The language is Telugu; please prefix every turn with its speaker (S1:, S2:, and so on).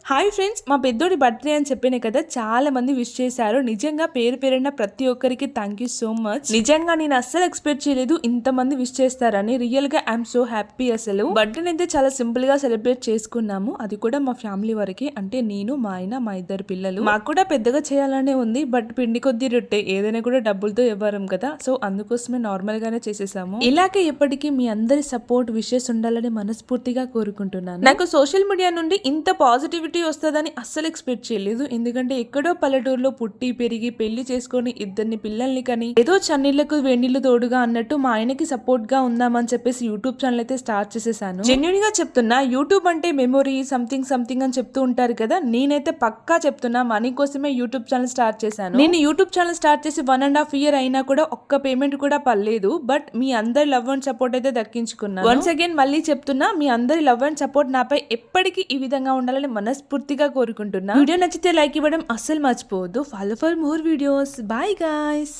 S1: హాయ్ ఫ్రెండ్స్, మా పెద్దోడి బర్త్డే అని చెప్పాను కదా, చాలా మంది విష్ చేశారు. నిజంగా పేరు పేరున్న ప్రతి ఒక్కరికి థ్యాంక్ యూ సో మచ్. నిజంగా నేను అస్సలు ఎక్స్పెక్ట్ చేయలేదు ఇంతమంది విష్ చేస్తారని. రియల్ గా ఐఎమ్ సో హ్యాపీ. అసలు బర్త్డే అయితే చాలా సింపుల్ గా సెలబ్రేట్ చేసుకున్నాము. అది కూడా మా ఫ్యామిలీ వరకే, అంటే నేను, మా ఆయన, మా ఇద్దరు పిల్లలు. మాకు కూడా పెద్దగా చేయాలనే ఉంది, బట్ పిండి కొద్ది రొట్టె ఏదైనా కూడా డబ్బులతో ఇవ్వరం కదా, సో అందుకోసమే నార్మల్ గానే చేసేసాము. ఇలాగే ఎప్పటికీ మీ అందరి సపోర్ట్, విషెస్ ఉండాలని మనస్ఫూర్తిగా కోరుకుంటున్నాను. నాకు సోషల్ మీడియా నుండి ఇంత పాజిటివిటీ వస్తుందని అస్సలు ఎక్స్పెక్ట్ చేయలేదు. ఎందుకంటే ఎక్కడో పల్లెటూరులో పుట్టి పెరిగి పెళ్లి చేసుకొని ఇద్దరిని పిల్లల్ని కని ఏదో చన్నీళ్లకు వేణీళ్లు తోడుగా అన్నట్టు మా ఆయనకి సపోర్ట్ గా ఉందామని చెప్పేసి యూట్యూబ్ ఛానల్ అయితే స్టార్ట్ చేసేసాను. జెన్యూన్ గా చెప్తున్నా, యూట్యూబ్ అంటే మెమొరీ సంథింగ్ సంథింగ్ అని చెప్తూ ఉంటారు కదా, నేనైతే పక్కా చెప్తున్నా మనీ కోసమే యూట్యూబ్ ఛానల్ స్టార్ట్ చేశాను. నేను యూట్యూబ్ ఛానల్ స్టార్ట్ చేసి 1.5 year అయినా కూడా ఒక్క పేమెంట్ కూడా పర్లేదు. బట్ మీ అందరి లవ్ అండ్ సపోర్ట్ అయితే దక్కించుకున్నాను. వన్స్ అగైన్ మళ్ళీ చెప్తున్నా, మీ అందరి లవ్ అండ్ సపోర్ట్ నాపై ఎప్పటికీ ఈ విధంగా ఉండాలని మనస్ఫూర్తిగా కోరుకుంటున్నా. వీడియో నచ్చితే లైక్ ఇవ్వడం అస్సలు మర్చిపోవద్దు. Follow for more videos. Bye guys.